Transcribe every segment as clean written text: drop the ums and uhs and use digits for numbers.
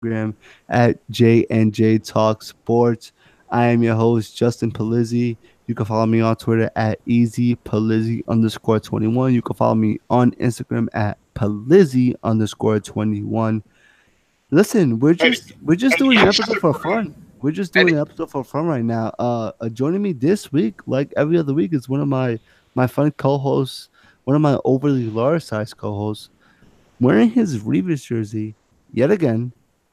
Instagram at JNJ Talk Sports. I am your host, Justin Palizzi. You can follow me on Twitter at easypalizzi_21. You can follow me on Instagram at Palizzi underscore 21. Listen, And, we're just and doing an episode Eastern, for fun. We're just and doing an episode for fun right now. Joining me this week, like every other week, is one of my fun co-hosts, one of my overly large size co-hosts, wearing his Reeves jersey yet again.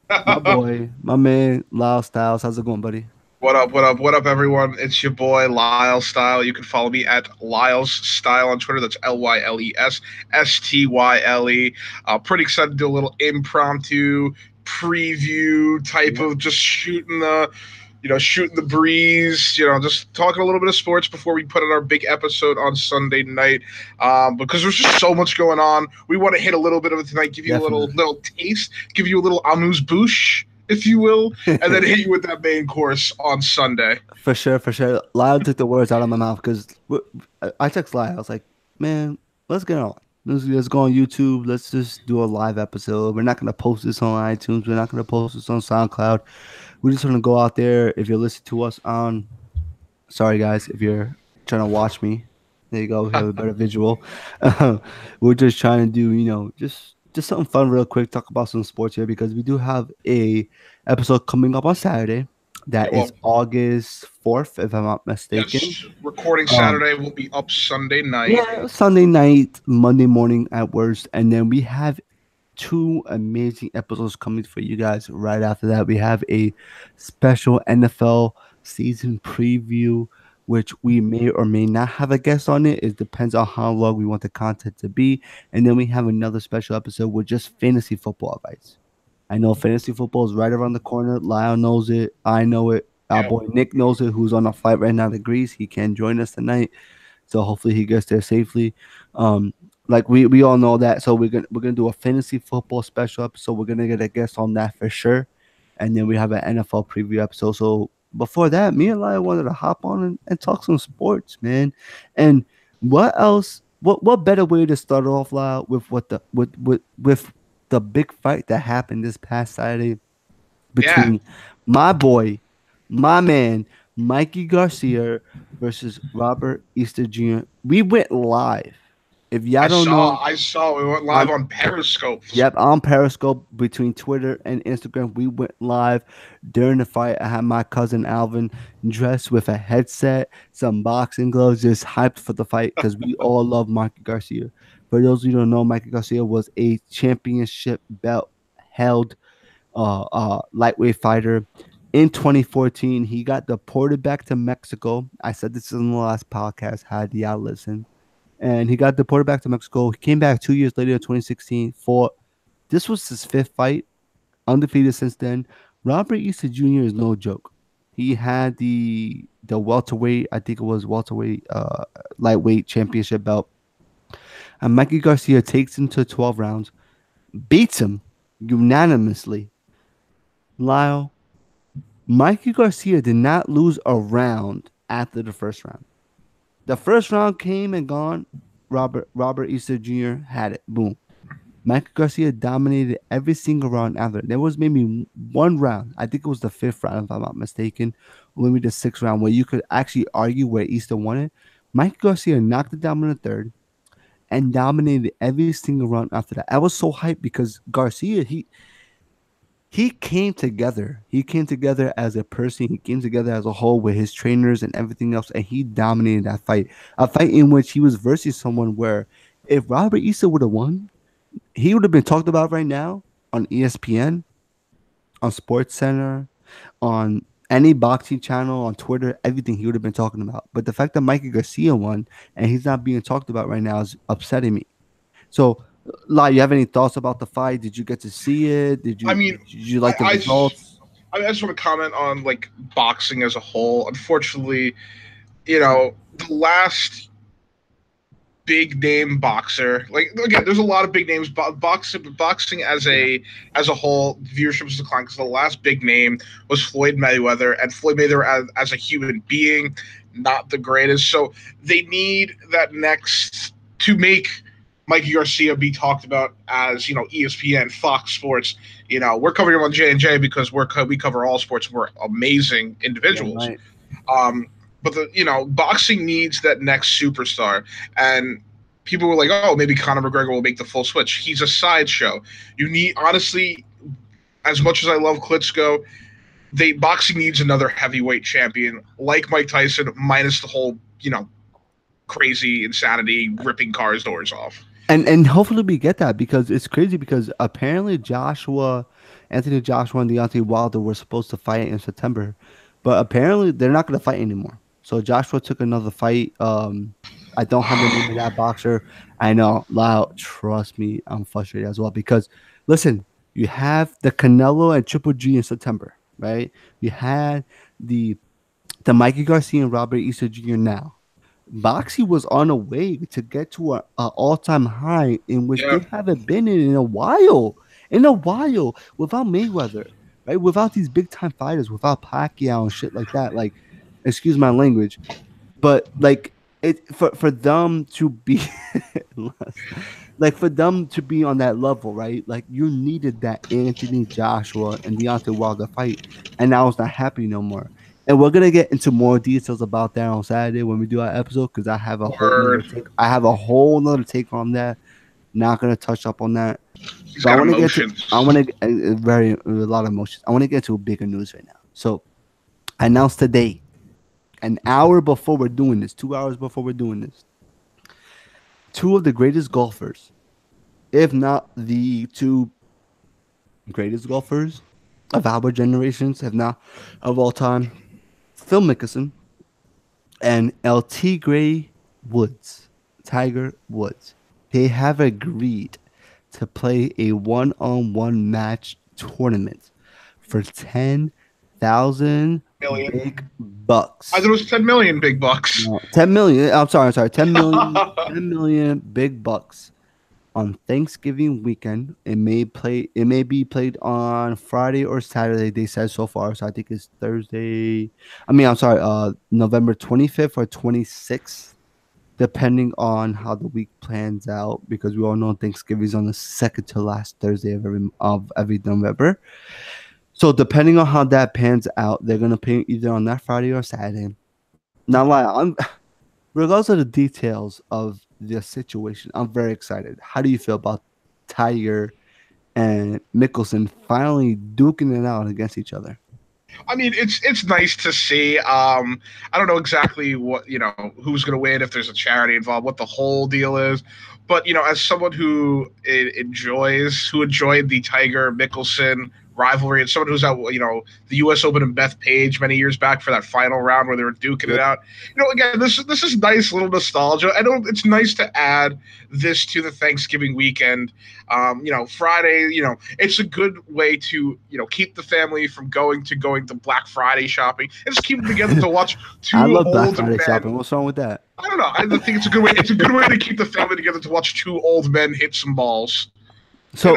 My boy, my man, Lyle Styles. How's it going, buddy? what up, what up, what up, everyone? It's your boy Lyle Style. You can follow me at Lyles Style on Twitter. That's LYLESSTYLE. Pretty excited to do a little impromptu preview type Yep. of just shooting the breeze, just talking a little bit of sports before we put in our big episode on Sunday night. Because there's just so much going on. We want to hit a little bit of it tonight, give you a little Definitely. little taste, give you a little amuse bouche, if you will, and then hit you with that main course on Sunday. For sure, for sure. Lyle took the words out of my mouth because I text Lyle. I was like, man, let's get on. Let's go on YouTube. Let's just do a live episode. We're not going to post this on iTunes. We're not going to post this on SoundCloud. We're just going to go out there. If you're listening to us on, sorry guys, if you're trying to watch me, there you go. We have a better visual. We're just trying to do, just something fun real quick. Talk about some sports here because we do have a episode coming up on Saturday. Yeah, That well, is August 4th, if I'm not mistaken. yes, recording Um, Saturday will be up Sunday night. yeah, Sunday night, Monday morning at worst, and then we have two amazing episodes coming for you guys. Right after that, we have a special NFL season preview, which we may or may not have a guest on it. It depends on how long we want the content to be, and then we have another special episode with just fantasy football advice. I know fantasy football is right around the corner. Lyle knows it. I know it. Our Yeah, boy Nick knows it, who's on a flight right now to Greece. He can join us tonight. So hopefully he gets there safely. Um, like we all know that. So we're gonna do a fantasy football special episode. We're gonna get a guest on that for sure. And then we have an NFL preview episode. So before that, me and Lyle wanted to hop on and talk some sports, man. And what else? What better way to start off, Lyle, with what the with the big fight that happened this past Saturday yeah. between my boy, my man, Mikey Garcia versus Robert Easter Jr. We went live. If y'all I don't saw, know, I saw. We went live on on Periscope. on Periscope between Twitter and Instagram, we went live during the fight. I had my cousin Alvin dressed with a headset, some boxing gloves, just hyped for the fight because we all love Mikey Garcia. For those of you who don't know, Mikey Garcia was a championship belt held lightweight fighter. In 2014, he got deported back to Mexico. I said this in the last podcast. Had y'all listen? And he got deported back to Mexico. He came back 2 years later, in 2016. For this was his fifth fight, undefeated since then. Robert Easter Jr. is no joke. He had the welterweight, I think it was welterweight, lightweight championship belt. And Mikey Garcia takes him to 12 rounds, beats him unanimously. Lyle, Mikey Garcia did not lose a round after the first round. The first round came and gone. Robert Easter Jr. had it. Boom. Mikey Garcia dominated every single round after. There was maybe one round, I think it was the fifth round, if I'm not mistaken, or maybe the sixth round, where you could actually argue where Easter won it. Mikey Garcia knocked it down in the third and dominated every single round after that. I was so hyped because Garcia, he came together. He came together as a person. He came together as a whole with his trainers and everything else, and he dominated that fight. A fight in which he was versus someone where if Robert Easter would have won, he would have been talked about right now on ESPN, on Sports Center, on any boxing channel, on Twitter, everything he would have been talking about. But the fact that Mikey Garcia won and he's not being talked about right now is upsetting me. So, Lai, you have any thoughts about the fight? Did you get to see it? Did I you mean, did you I, like the I, results? I just want to comment on like boxing as a whole. Unfortunately, the last big name boxer. Like again, there's a lot of big names. Boxing Yeah. as a whole, viewership has declined because the last big name was Floyd Mayweather, and Floyd Mayweather as a human being, not the greatest. So they need that next to make. Mikey Garcia be talked about as ESPN, Fox Sports. We're covering him on J&J because we cover all sports. We're amazing Yeah, individuals. right. Um, but boxing needs that next superstar, and people were like, oh, maybe Conor McGregor will make the full switch. He's a sideshow. You need, honestly, as much as I love Klitschko, boxing needs another heavyweight champion like Mike Tyson, minus the whole crazy insanity ripping cars doors off. And hopefully we get that, because it's crazy, because apparently Anthony Joshua and Deontay Wilder were supposed to fight in September, but apparently they're not going to fight anymore. So Joshua took another fight. I don't have the name of that boxer. I know, loud. Trust me, I'm frustrated as well, because listen, you have the Canelo and Triple G in September, right? You had the Mikey Garcia and Robert Easter Jr. now. Boxy was on a way to get to an all-time high in which Yeah. they haven't been in a while. In a while, without Mayweather, right? Without these big-time fighters, without Pacquiao and shit like that. Like, excuse my language, but like for them to be like for them to be on that level, right? Like you needed that Anthony Joshua and Deontay Wilder fight, and now it's not happening no more. And we're gonna get into more details about that on Saturday when we do our episode, because I have a whole nother Word. take. I have a whole nother take on that. Not gonna touch up on that. He's But I got want to get to. emotions. I want to a lot of emotions. I want to get to bigger news right now. So I announced today, an hour before we're doing this, 2 hours before we're doing this, two of the greatest golfers, if not the two greatest golfers of our generations, if not of all time, Phil Mickelson and LT Gray Woods, Tiger Woods. They have agreed to play a one-on-one match tournament for 10,000 Million. big bucks. I thought it was 10 million big bucks. No, 10 million. I'm sorry. 10 million, 10 million big bucks on Thanksgiving weekend. It may be played on Friday or Saturday, they said so far. So I think it's Thursday. I'm sorry, November 25th or 26th, depending on how the week plans out, because we all know Thanksgiving is on the second to last Thursday of every November. So depending on how that pans out, they're gonna play either on that Friday or Saturday. Not lie, regardless of the details of the situation, I'm very excited. How do you feel about Tiger and Mickelson finally duking it out against each other? I mean, it's nice to see. I don't know exactly what who's going to win, if there's a charity involved, what the whole deal is. But as someone who enjoyed the Tiger Mickelson rivalry, and someone who's at the U.S. Open and Bethpage many years back for that final round where they were duking it out. Again, this is nice little nostalgia. I know it's nice to add this to the Thanksgiving weekend. Friday, it's a good way to keep the family from going to Black Friday shopping and just keep them together to watch two I love Black old Friday men. shopping. What's wrong with that? I don't know. I think it's a good way. It's a good way to keep the family together to watch two old men hit some balls. So,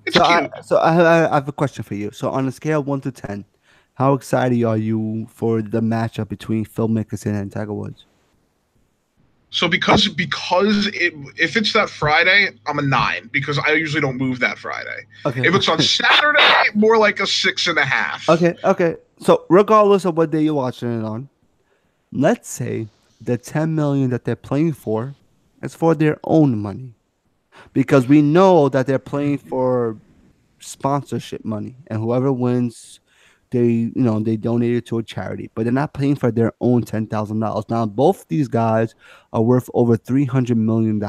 it's cute. I have a question for you. So on a scale of 1 to 10, how excited are you for the matchup between Phil Mickelson and Tiger Woods? So because if it's that Friday, I'm a 9 because I usually don't move that Friday. Okay. If it's on Saturday, more like a 6.5. Okay. So regardless of what day you're watching it on, let's say the 10 million that they're playing for is for their own money, because we know that they're playing for sponsorship money, and whoever wins, they donate it to a charity, but they're not paying for their own $10,000. Now both these guys are worth over $300 million.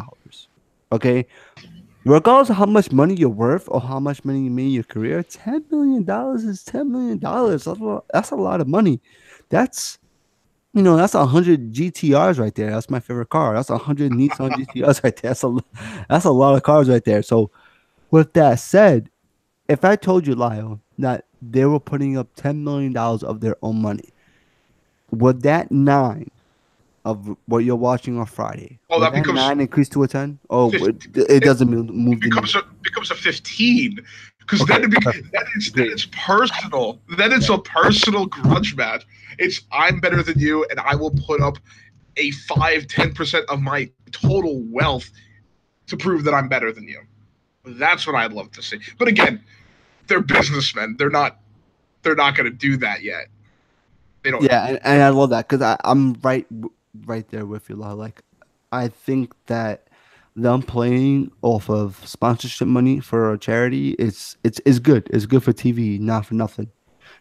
Okay, regardless of how much money you're worth or how much money you made in your career, $10 million is $10 million. That's a lot of money. That's 100 GTRs right there. That's my favorite car. That's 100 Nissan GTRs right there. That's a lot of cars right there. So with that said, if I told you, Lyle, that they were putting up $10 million of their own money, would that 9 of what you're watching on Friday, that becomes 9 increase to a 10? Oh, 15. it doesn't move the becomes a 15 because then it's personal. Then it's a personal grudge match. It's I'm better than you, and I will put up a 5-10% of my total wealth to prove that I'm better than you. That's what I'd love to see. But again, they're businessmen. They're not going to do that yet. They don't. Yeah, and I love that because I'm right there with you, Lyle. Like, I think that them playing off of sponsorship money for a charity is good. It's good for TV, not for nothing.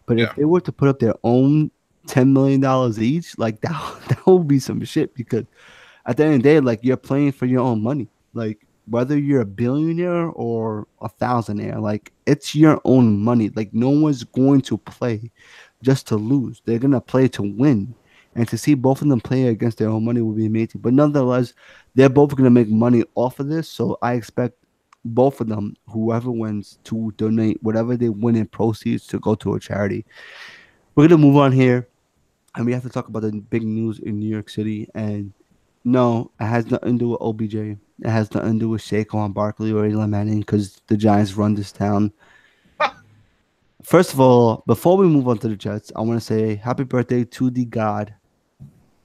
But Yeah. if they were to put up their own $10 million each, like that, that would be some shit. Because at the end of the day, like you're playing for your own money. Like whether you're a billionaire or a thousandaire, like it's your own money. Like no one's going to play just to lose. They're gonna play to win. And to see both of them play against their own money would be amazing. But nonetheless, they're both gonna make money off of this. So I expect both of them, whoever wins, to donate whatever they win in proceeds to go to a charity. We're gonna move on here, and we have to talk about the big news in New York City. And no, it has nothing to do with OBJ. It has nothing to do with Saquon Barkley or Eli Manning because the Giants run this town. First of all, before we move on to the Jets, I want to say happy birthday to the God,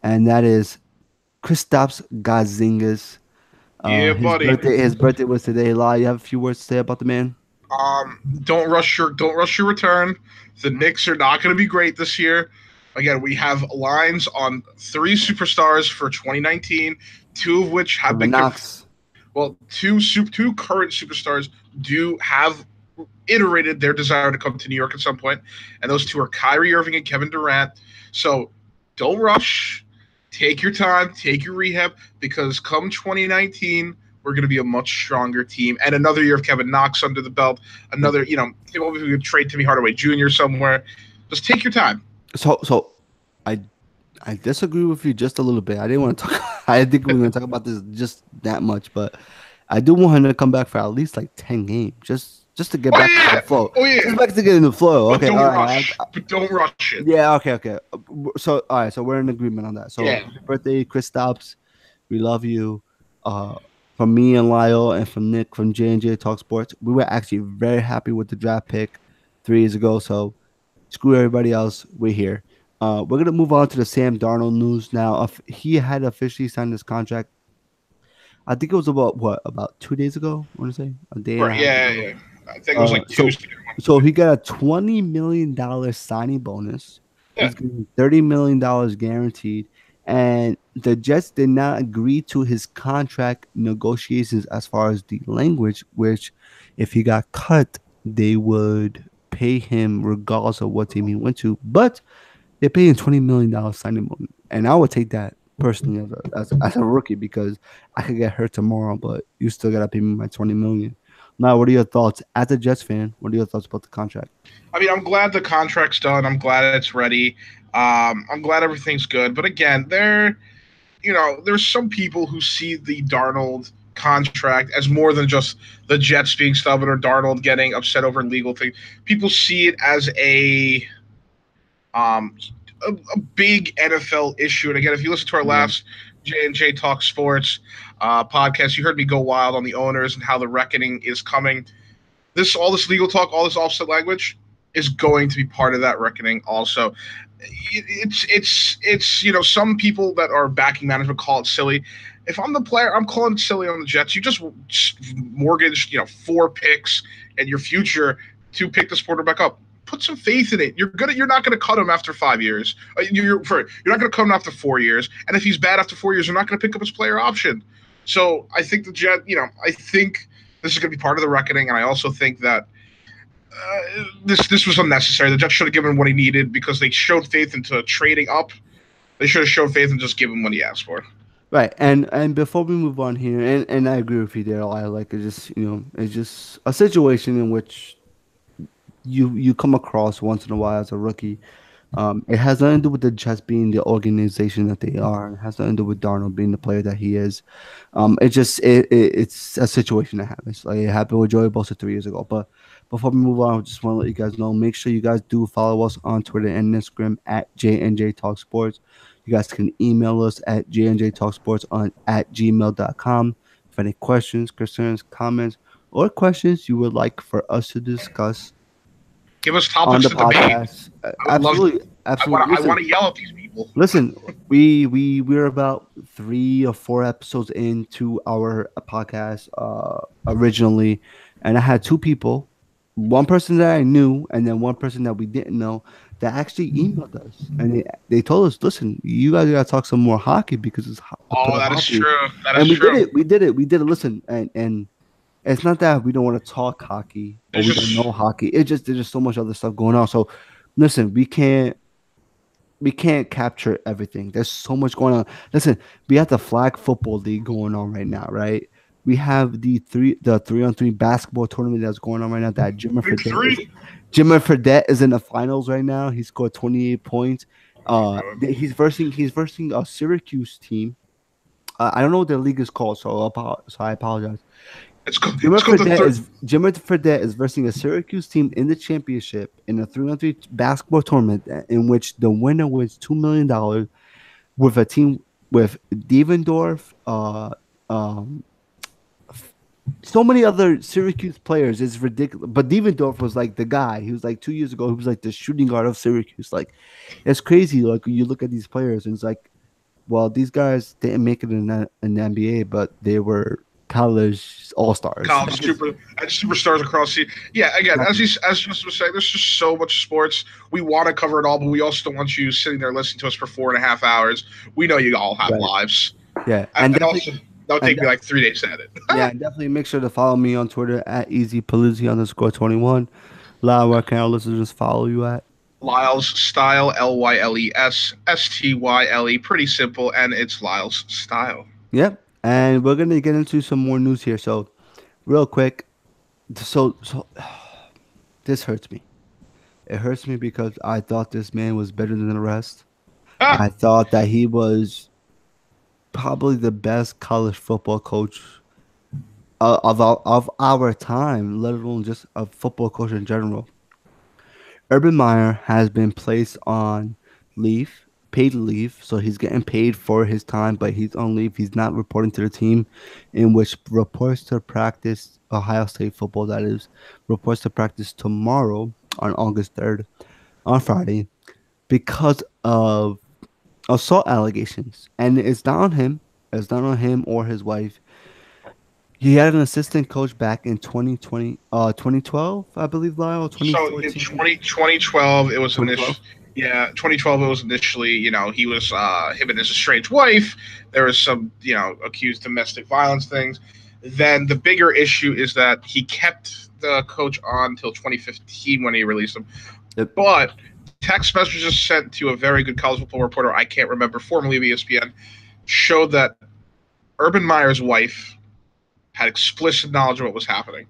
and that is Kristaps Gazingis. Yeah, buddy. His birthday was today. La, you have a few words to say about the man? Don't rush your return. The Knicks are not going to be great this year. Again, we have lines on 3 superstars for 2019, 2 of which have been Knox. well, two current superstars do have iterated their desire to come to New York at some point, and those 2 are Kyrie Irving and Kevin Durant. So don't rush. Take your time, take your rehab, because come 2019, we're going to be a much stronger team. And another year of Kevin Knox under the belt. Another, we could trade Timmy Hardaway Jr. somewhere. Just take your time. So, I disagree with you just a little bit. I didn't want to talk. I think we were going to talk about this just that much, but I do want him to come back for at least like 10 games, just to get back to the flow. Oh yeah, just back to get in the flow. But okay, don't rush. But don't rush it. Yeah, okay. So all right, so we're in agreement on that. So happy birthday, Kristaps. We love you. From me and Lyle and from Nick from J&J Talk Sports, we were actually very happy with the draft pick 3 years ago. So screw everybody else. We're here. We're gonna move on to the Sam Darnold news now. He had officially signed his contract. I think it was about 2 days ago. I want to say a day. Right, yeah. I think it was like Tuesday. So he got a $20 million signing bonus. Yeah. He's getting $30 million guaranteed. And the Jets did not agree to his contract negotiations as far as the language, which if he got cut, they would pay him regardless of what team he went to. But they're paying $20 million signing bonus. And I would take that personally as a rookie because I could get hurt tomorrow, but you still got to pay me my $20 million. Now, what are your thoughts as a Jets fan? What are your thoughts about the contract? I mean, I'm glad the contract's done. I'm glad it's ready. I'm glad everything's good. But again, there's some people who see the Darnold contract as more than just the Jets being stubborn or Darnold getting upset over legal things. People see it as a big NFL issue. And again, if you listen to our last J&J Talk Sports podcast, you heard me go wild on the owners and how the reckoning is coming. All this legal talk, all this offset language is going to be part of that reckoning also. It's some people that are backing management call it silly. If I'm the player, I'm calling it silly on the Jets. You just mortgaged 4 picks and your future to pick this quarterback up. Put some faith in it. You're not gonna cut him after 5 years. You're not gonna cut him after 4 years. And if he's bad after 4 years, you're not gonna pick up his player option. So I think I think this is gonna be part of the reckoning, and I also think that this was unnecessary. The Jets should have given him what he needed because they showed faith into trading up. They should have showed faith and just give him what he asked for. Right, and before we move on here, and I agree with you there. I like it. It's just a situation in which you come across once in a while as a rookie. It has nothing to do with the Jets being the organization that they are. It has nothing to do with Darnold being the player that he is. It's a situation that happens. Like it happened with Joey Bosa 3 years ago. But before we move on, I just want to let you guys know. Make sure you guys do follow us on Twitter and Instagram at JNJ Talk Sports. You guys can email us at jnjtalksports at gmail.com. If any questions, concerns, comments, or questions you would like for us to discuss. Give us topics to debate. Absolutely. I want to yell at these people. unbelievable. Listen, we're about 3 or 4 episodes into our podcast originally, and I had 2 people, one person that I knew, and then one person that we didn't know that actually emailed us, and they told us, listen, you guys gotta talk some more hockey because it's a Oh, pro that is hockey, true. That is and we did true. it, we did it. Listen, and it's not that we don't want to talk hockey or There's we don't just know hockey. It's just there's just so much other stuff going on. So listen, we can't capture everything. There's so much going on. Listen, we have the flag football league going on right now, right? We have the 3-on-3 basketball tournament that's going on right now. That big three. Jimmer Fredette is in the finals right now. He scored 28 points. He's versing a Syracuse team. I don't know what the league is called, so I apologize. It's called the third. Jimmer Fredette is versing a Syracuse team in the championship in a 3-on-3 basketball tournament in which the winner wins $2 million with a team with Devendorf, um, so many other Syracuse players. It's ridiculous. But Devendorf was like the guy. He was like 2 years ago. He was like the shooting guard of Syracuse. Like it's crazy. Like when you look at these players, and it's like, well, these guys didn't make it in the NBA, but they were college all stars. College super and superstars across the yeah. Again, as Justin was saying, there's just so much sports. We want to cover it all, but we also don't want you sitting there listening to us for 4.5 hours. We know you all have Right. lives, Yeah, and also that'll take and me like 3 days to edit. yeah, and definitely make sure to follow me on Twitter at easypalizzi_21. Lyle, where can our listeners follow you at? Lyles Style, LYLESSTYLE. Pretty simple, and it's Lyles Style. Yep. And we're gonna get into some more news here. So, real quick, so this hurts me. It hurts me because I thought this man was better than the rest. Ah, I thought that he was probably the best college football coach of our time, let alone just a football coach in general. Urban Meyer has been placed on leave, paid leave, so he's getting paid for his time, but he's on leave. He's not reporting to the team, in which reports to practice Ohio State football. That is reports to practice tomorrow on August 3rd, on Friday, because of assault allegations, and it's not on him. It's not on him or his wife. He had an assistant coach back in 2012, I believe, Lyle, so in 2014. 2012, it was initially 2012? yeah, 2012 it was initially, he was him and his estranged wife. There was some, accused domestic violence things. Then the bigger issue is that he kept the coach on until 2015 when he released him. Yep. But text messages sent to a very good college football reporter, I can't remember, formerly of ESPN, showed that Urban Meyer's wife had explicit knowledge of what was happening.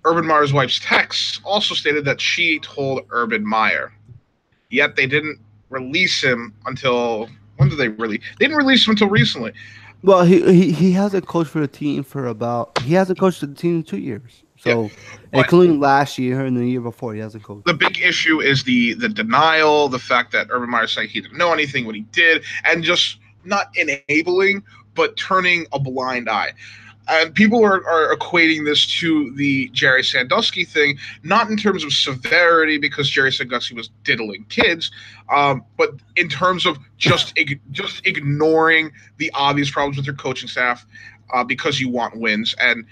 Urban Meyer's wife's texts also stated that she told Urban Meyer. Yet they didn't release him until when did they release? They didn't release him until recently. Well, he hasn't coached for the team for about he hasn't coached the team in 2 years. So, But including last year and the year before, he hasn't coached. the big issue is the denial, the fact that Urban Meyer saying he didn't know anything when he did, and just not enabling, but turning a blind eye. And people are equating this to the Jerry Sandusky thing, not in terms of severity, because Jerry Sandusky was diddling kids, but in terms of just ignoring the obvious problems with your coaching staff because you want wins. And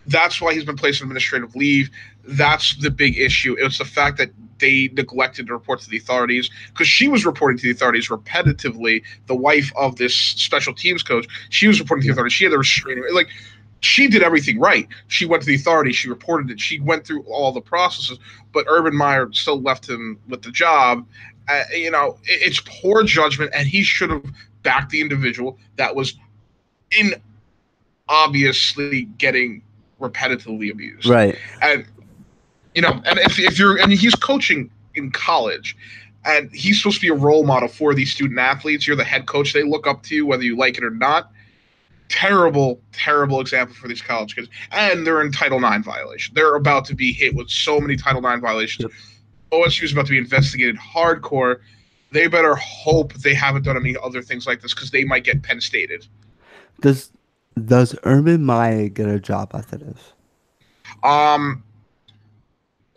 that's why he's been placed on administrative leave. That's the big issue. It was the fact that they neglected to report to the authorities, because she was reporting to the authorities repetitively. The wife of this special teams coach, she was reporting to the authorities. She had the restraining, like she did everything right. She went to the authorities. She reported it. She went through all the processes. But Urban Meyer still left him with the job. It's poor judgment, and he should have backed the individual that was in obviously getting repetitively abused. Right. And and if you're and he's coaching in college, and he's supposed to be a role model for these student athletes. You're the head coach; they look up to you whether you like it or not. Terrible, terrible example for these college kids, and they're in Title IX violation. They're about to be hit with so many Title IX violations. Yep. OSU is about to be investigated hardcore. They better hope they haven't done any other things like this, because they might get Penn Stated. Does Urban Meyer get a job after this? Um,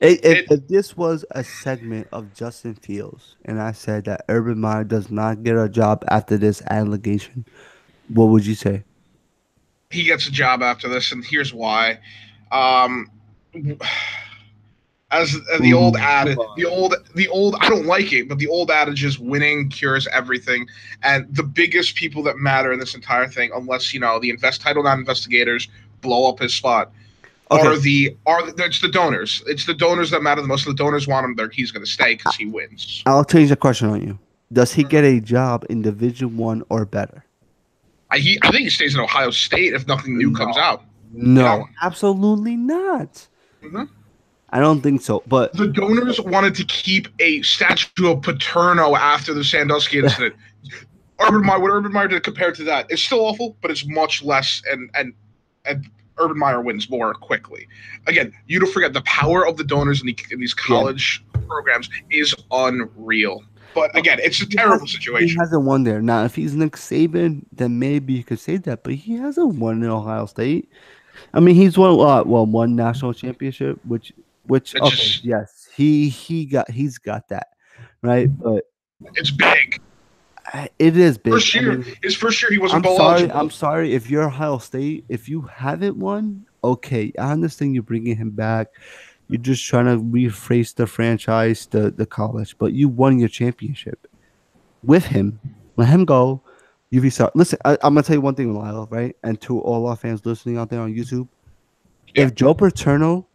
It If this was a segment of Justin Fields, and I said that Urban Meyer does not get a job after this allegation, what would you say? he gets a job after this, and here's why. Um, as the old Ooh, ad, come on. the old. I don't like it, but the old adage is winning cures everything. And the biggest people that matter in this entire thing, unless the Title IX investigators blow up his spot, Okay, it's the donors. It's the donors that matter the most. The donors want him there. He's going to stay because he wins. I'll change the question on you. Does he get a job in Division One or better? I think he stays in Ohio State if nothing new comes No. out. You know. No, absolutely not. Mhm. I don't think so. But The donors wanted to keep a statue of Paterno after the Sandusky incident. What Urban Meyer did compared to that, it's still awful, but it's much less, and Urban Meyer wins more quickly. Again, you don't forget the power of the donors in these yeah, college programs is unreal. But again, it's a he terrible he situation. hasn't won there. Now, if he's Nick Saban, then maybe you could say that. But he hasn't won in Ohio State. I mean, he's won one national championship, which It's okay, just yes, he's got that, right? But it's big. it is big. First I year, mean, his first year, he wasn't bowl eligible. I'm sorry if you're Ohio State, if you haven't won, okay, I understand you're bringing him back. You're just trying to rephrase the franchise, the college, but you won your championship with him. Let him go. You restart. Listen, I'm gonna tell you one thing, Lyle, right? And to all our fans listening out there on YouTube, Yeah, if Joe Paterno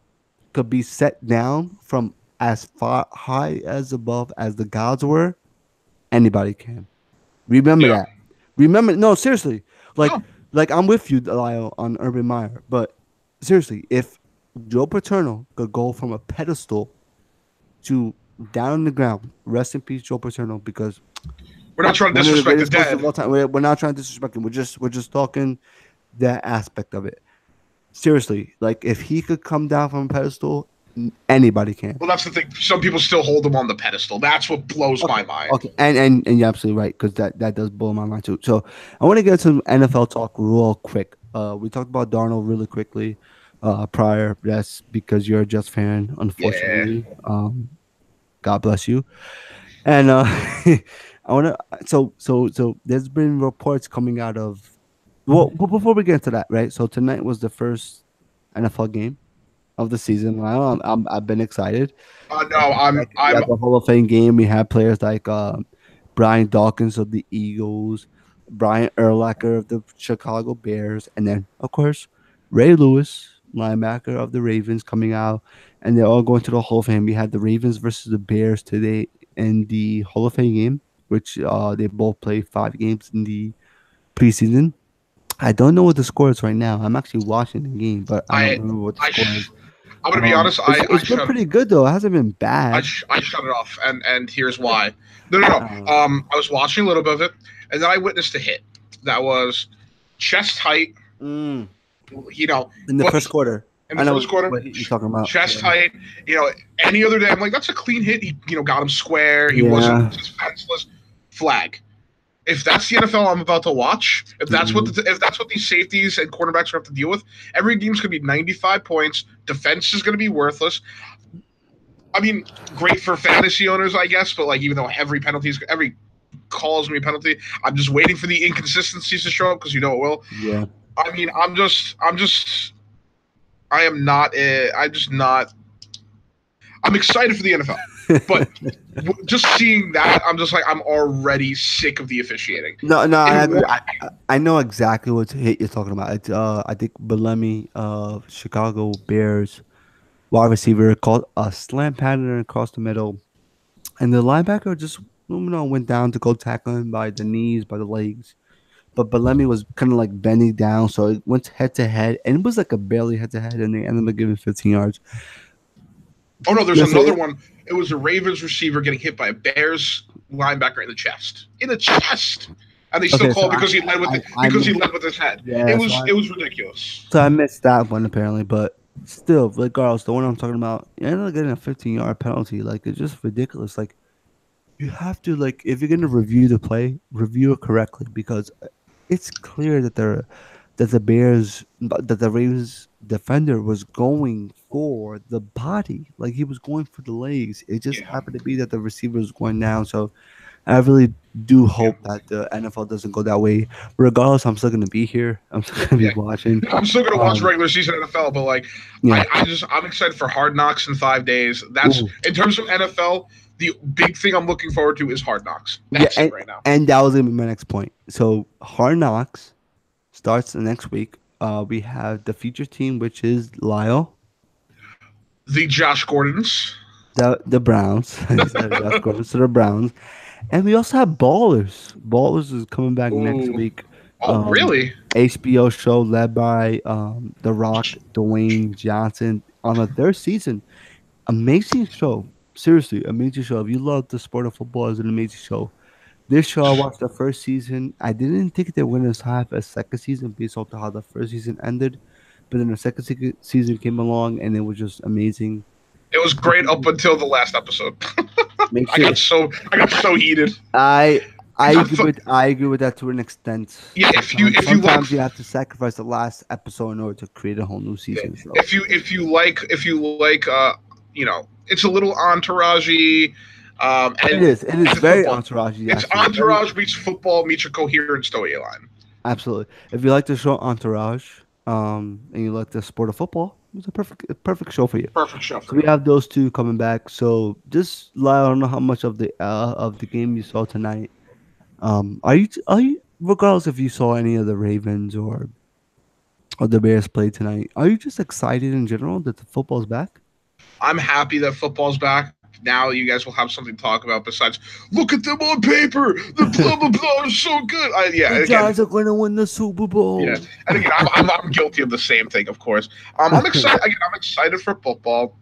could be set down from as far high as above as the gods were, anybody can. Remember yeah. that. Remember, no, seriously. Like, No, like I'm with you, Lyle, on Urban Meyer, but seriously, if Joe Paterno could go from a pedestal to down on the ground, rest in peace, Joe Paterno, because we're not trying to one of the disrespect the greatest coaches of dead. all time. We're not trying to disrespect him. We're just talking that aspect of it. Seriously, like if he could come down from a pedestal, anybody can. Well, that's the thing. Some people still hold him on the pedestal. That's what blows Okay. my mind. Okay. And you're absolutely right because that does blow my mind too. So I want to get to NFL talk real quick. We talked about Darnold really quickly prior. That's because you're a Jets fan, Yeah. unfortunately. God bless you. And I want to. So there's been reports coming out of. Well, but before we get into that, right? So tonight was the first NFL game of the season. I've been excited. No, We I'm had the Hall of Fame game. We had players like Brian Dawkins of the Eagles, Brian Urlacher of the Chicago Bears, and then of course Ray Lewis, linebacker of the Ravens, coming out, and they're all going to the Hall of Fame. We had the Ravens versus the Bears today in the Hall of Fame game, which they both played 5 games in the preseason. I don't know what the score is right now. I'm actually watching the game, but I don't I remember what the I score is. sh- I'm gonna be honest. It's been pretty good though. It hasn't been bad. I shut it off, and here's why. No. Uh, I was watching a little bit of it, and then I witnessed a hit that was chest height. mm, You know in the what first quarter, in I the know first quarter, what you're talking about. chest height. Any other day, I'm like, that's a clean hit. He got him square. He wasn't Yeah. just fenceless. Flag. If that's the NFL I'm about to watch, Mhm. if that's what these safeties and cornerbacks are have to deal with, every game's gonna be 95 points. Defense is gonna be worthless. I mean, great for fantasy owners, I guess, but like even though every call is gonna be a penalty, I'm just waiting for the inconsistencies to show up because it will. Yeah. I mean, I am not. I'm just not. I'm excited for the NFL, but just seeing that, I'm just like I'm already sick of the officiating. No, I It agree. won't. I know exactly what hit you're talking about. It's I think Bellamy of Chicago Bears wide receiver called a slam pattern across the middle, and the linebacker just went down to go tackle him by the knees, by the legs. But Bellamy was kind of like bending down, so it went head to head, and it was like a barely head to head, and they ended up giving 15 yards. Oh no, there's Listen, another one. It was a Ravens receiver getting hit by a Bears linebacker in the chest. In the chest. And they still okay, call so it because he led with I because he missed, led with his head. yeah, It was ridiculous. so I missed that one apparently, but still, regardless, the one I'm talking about, you ended up getting a 15-yard penalty. Like it's just ridiculous. Like you have to like if you're gonna review the play, review it correctly because it's clear that the Ravens defender was going for the body, like he was going for the legs. It just Yeah, happened to be that the receiver was going down. So I really do yeah, hope that the NFL doesn't go that way. Regardless, I'm still gonna be here. I'm still gonna be yeah. watching. I'm still gonna watch Um, regular season NFL, but like, yeah. I'm excited for Hard Knocks in 5 days. That's Ooh. in terms of NFL. The big thing I'm looking forward to is Hard Knocks. Yeah, That's it right now. and that was gonna be my next point. So Hard Knocks starts the next week. We have the feature team, which is Lyle, The Josh Gordons. the Browns. Josh Gordon, so the Browns, and we also have Ballers. Ballers is coming back next Ooh. week. Oh, really? HBO show led by The Rock, Dwayne Johnson on a third season. Amazing show. Seriously, amazing show. If you love the sport of football, it's an amazing show. This show I watched the first season. I didn't think they were gonna have a second season based off of how the first season ended, but then the second season came along and it was just amazing. It was great up until the last episode. Make sure I got so heated. I I I agree thought- with I agree with that to an extent. Yeah, if you Sometimes like you have to sacrifice the last episode in order to create a whole new season. So it's a little entourage-y, it and is it's very football. entourage. It's entourage meets football meets a coherent storyline. Absolutely. If you like the show Entourage, and you like the sport of football, it's a perfect show for you. Perfect show So for we me. have those two coming back. So just I don't know how much of the game you saw tonight. Are you regardless if you saw any of the Ravens or the Bears play tonight? Are you just excited in general that the football's back? I'm happy that football's back. Now you guys will have something to talk about besides look at them on paper. The blah blah blah is so good. The Again, Giants are going to win the Super Bowl. yeah, and again, I'm guilty of the same thing, of course. I'm excited. Again, I'm excited for football.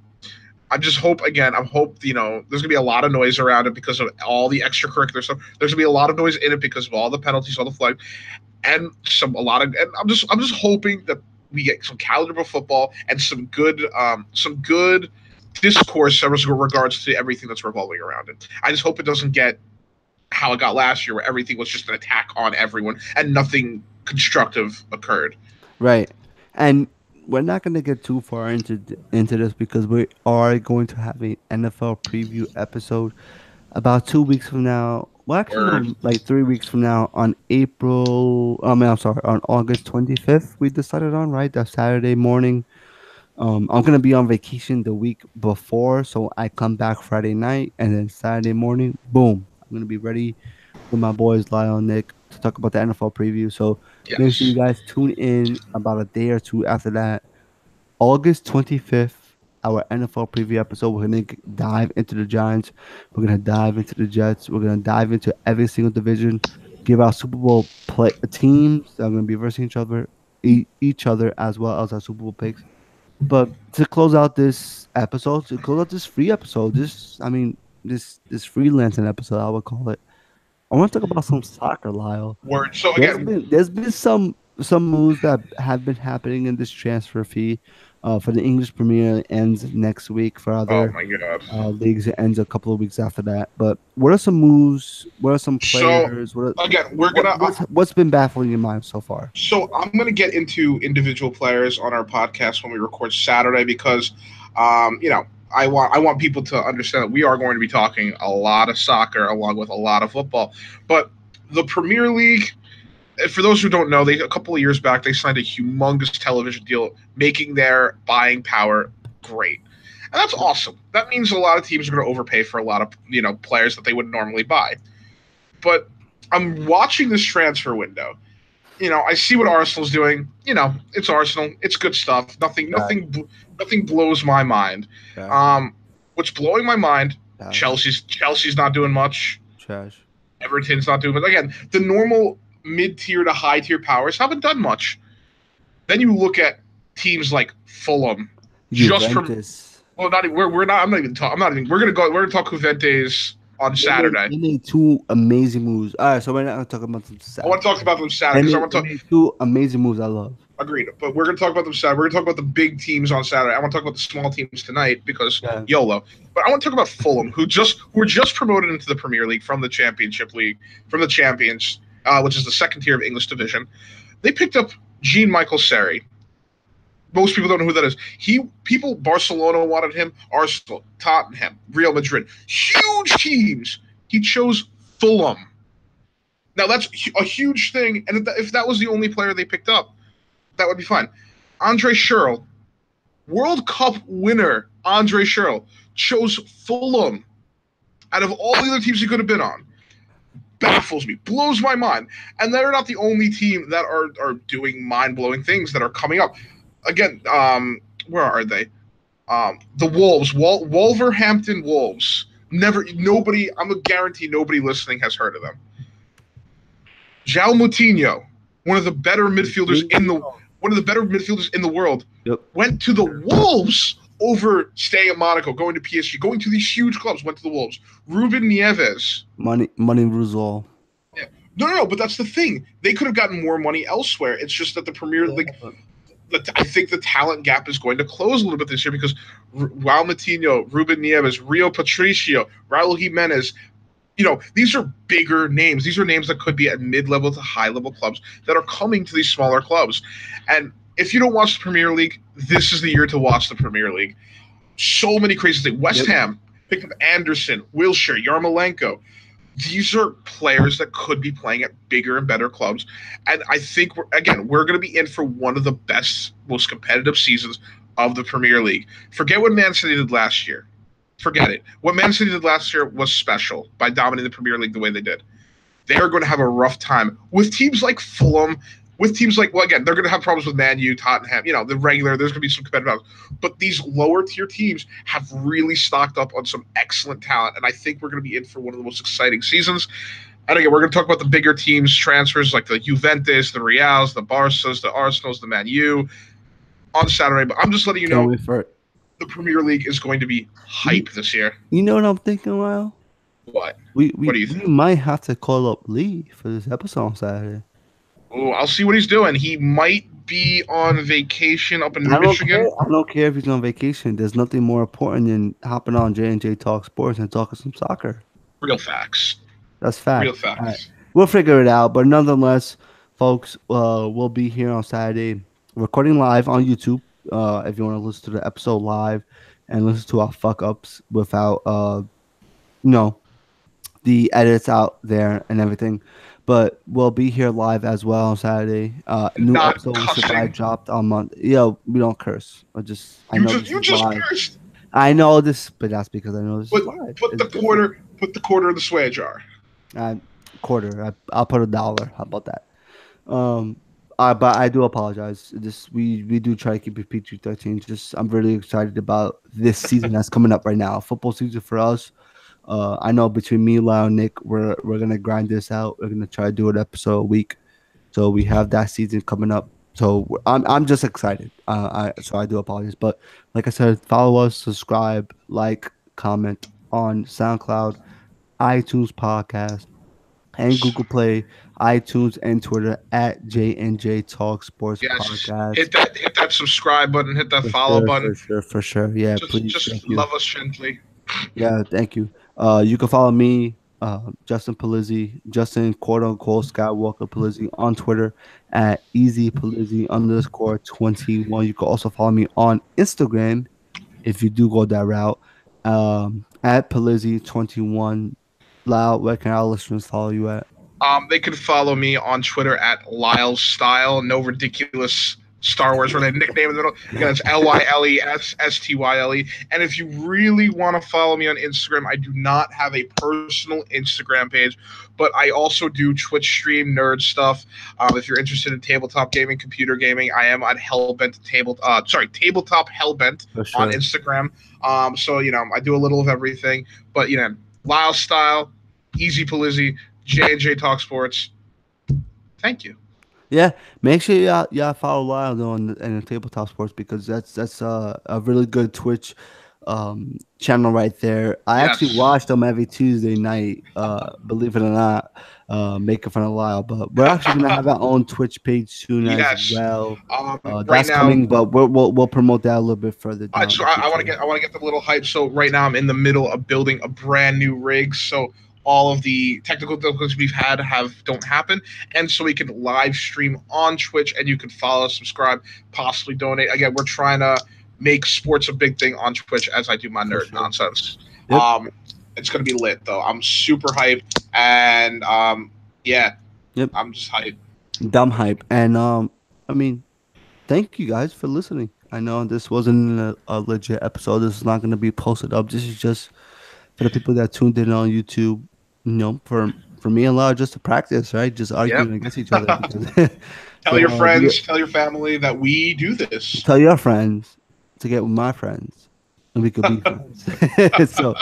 I just hope again. I hope there's gonna be a lot of noise around it because of all the extracurricular stuff. There's gonna be a lot of noise in it because of all the penalties, all the flag, and And I'm just hoping that we get some caliber football and some good discourse as regards to everything that's revolving around it. I just hope it doesn't get how it got last year, where everything was just an attack on everyone and nothing constructive occurred. Right. And we're not going to get too far into this because we are going to have an NFL preview episode about 2 weeks from now. Well, actually, Word. no, like 3 weeks from now on I'm sorry, on August 25th, we decided on, right? That Saturday morning. I'm going to be on vacation the week before. So I come back Friday night and then Saturday morning, boom, I'm going to be ready with my boys, Lyle and Nick, to talk about the NFL preview. So make sure you Yes. guys tune in about a day or two after that. August 25th, our NFL preview episode. We're going to dive into the Giants. We're going to dive into the Jets. We're going to dive into every single division, give our Super Bowl play teams that are going to be versing each other as well as our Super Bowl picks. But to close out this episode, to close out this free episode, this freelancing episode, I would call it. I want to talk about some soccer, Lyle. Word. So There's again, been there's been some moves that have been happening in this transfer fee. For the English Premier it ends next week. For oh other my god. leagues, it ends a couple of weeks after that. But what are some moves? What are some So players? again, we're gonna. What's been baffling your mind so far? So I'm gonna get into individual players on our podcast when we record Saturday because, I want people to understand that we are going to be talking a lot of soccer along with a lot of football. But the Premier League, for those who don't know, a couple of years back they signed a humongous television deal, making their buying power great, and that's awesome. That means a lot of teams are going to overpay for a lot of players that they would normally buy. But I'm watching this transfer window. I see what Arsenal's doing. It's Arsenal. It's good stuff. Nothing blows my mind. What's blowing my mind? Chelsea's not doing much. Trash. Everton's not doing much. Again, the normal mid-tier to high-tier powers haven't done much. Then you look at teams like Fulham. Just from Juventus. well, not even, we're not. I'm not even talking. I'm not even. We're gonna talk Juventus on Saturday. They made two amazing moves. All right, so we're not gonna talk about them. I want to talk about them Saturday because I want to They made two amazing moves. I love. Agreed. But we're going to talk about them Saturday. We're going to talk about the big teams on Saturday. I want to talk about the small teams tonight because YOLO. But I want to talk about Fulham, who were just promoted into the Premier League from the Championship League, from the Champions, which is the second tier of English division. They picked up Jean-Michael Seri. Most people don't know who that is. Barcelona wanted him, Arsenal, Tottenham, Real Madrid, huge teams. He chose Fulham. Now that's a huge thing, and if that was the only player they picked up, that would be fine. Andre Schürrle, World Cup winner Andre Schürrle, chose Fulham out of all the other teams he could have been on. Baffles me, blows my mind. And they're not the only team that are doing mind-blowing things that are coming up. Again, where are they? The Wolves, Wolverhampton Wolves. I'm a guarantee nobody listening has heard of them. João Moutinho, one of the better midfielders in the world, went to the Wolves over staying at Monaco, going to PSG, going to these huge clubs, went to the Wolves. Ruben Nieves. Money rules all. Yeah. No, but that's the thing. They could have gotten more money elsewhere. It's just that the Premier League, I think the talent gap is going to close a little bit this year because João Moutinho, Ruben Nieves, Rio Patricio, Raul Jimenez, these are bigger names. These are names that could be at mid-level to high-level clubs that are coming to these smaller clubs. And if you don't watch the Premier League, this is the year to watch the Premier League. So many crazy things. West Ham picked up Anderson, Wilshere, Yarmolenko. These are players that could be playing at bigger and better clubs. And I think, we're going to be in for one of the best, most competitive seasons of the Premier League. Forget what Man City did last year. Forget it. What Man City did last year was special by dominating the Premier League the way they did. They are going to have a rough time with teams like Fulham, with teams like, they're going to have problems with Man U, Tottenham, the regular, there's going to be some competitive problems. But these lower tier teams have really stocked up on some excellent talent, and I think we're going to be in for one of the most exciting seasons. And again, we're going to talk about the bigger teams' transfers like the Juventus, the Reals, the Barças, the Arsenals, the Man U on Saturday. But I'm just letting you know the Premier League is going to be hype this year. You know what I'm thinking, Lyle? What? What do you think? We might have to call up Lee for this episode on Saturday. Oh, I'll see what he's doing. He might be on vacation up in Michigan. I don't care if he's on vacation. There's nothing more important than hopping on J&J Talk Sports and talking some soccer. Real facts. That's fact. Real facts. Right. We'll figure it out. But nonetheless, folks, we'll be here on Saturday, recording live on YouTube. If you want to listen to the episode live and listen to our fuck-ups without, the edits out there and everything. But we'll be here live as well on Saturday. New episode was dropped on Monday. Yo, we don't curse. I know just cursed. I know this, but that's because I know this is live. Put the quarter in the sway jar. Quarter. I'll put $1. How about that? But I do apologize. We do try to keep it PG-13. I'm really excited about this season that's coming up right now. Football season for us. I know between me, Lyle, and Nick, we're gonna grind this out. We're gonna try to do an episode a week, so we have that season coming up. So I'm just excited. So I do apologize, but like I said, follow us, subscribe, like, comment on SoundCloud, iTunes Podcast, and Google Play, iTunes, and Twitter at J&J Talk Sports Podcast. Hit that subscribe button, hit that follow button. For sure. Yeah, please. Just love us gently. Yeah, thank you. You can follow me, Justin Palizzi, Justin quote-unquote Skywalker Palizzi on Twitter at easypalizzi_21. You can also follow me on Instagram if you do go that route, at Palizzi21. Lyle, where can our listeners follow you at? They can follow me on Twitter at Lyle Style. No ridiculous Star Wars related nickname in the middle. Again, it's LYLESSTYLE. And if you really want to follow me on Instagram, I do not have a personal Instagram page, but I also do Twitch stream nerd stuff. If you're interested in tabletop gaming, computer gaming, I am on Tabletop Hellbent on Instagram. So I do a little of everything. But Lyle Style, Easy Palizzi, J&J Talk Sports. Thank you. Yeah, make sure y'all follow Lyle on the Tabletop Sports, because that's a really good Twitch channel right there. I actually watch them every Tuesday night, believe it or not, making fun of Lyle. But we're actually gonna have our own Twitch page soon as well. That's coming, but we'll promote that a little bit further down. So I want to get the little hype. So right now I'm in the middle of building a brand new rig. So all of the technical difficulties we've had don't happen, and so we can live stream on Twitch, and you can follow, subscribe, possibly donate. Again, we're trying to make sports a big thing on Twitch as I do my nerd nonsense. Yep. It's gonna be lit though. I'm super hyped, and yeah, Yep. I'm just hyped. Dumb hype. And I mean, thank you guys for listening. I know this wasn't a legit episode. This is not going to be posted up. This is just for the people that tuned in on YouTube. You know, for me and Laura, just to practice, right? Just arguing against each other. Tell your friends, tell your family that we do this. Tell your friends to get with my friends, and we could be friends. So,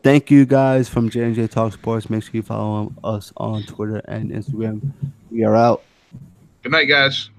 thank you guys from J&J Talk Sports. Make sure you follow us on Twitter and Instagram. We are out. Good night, guys.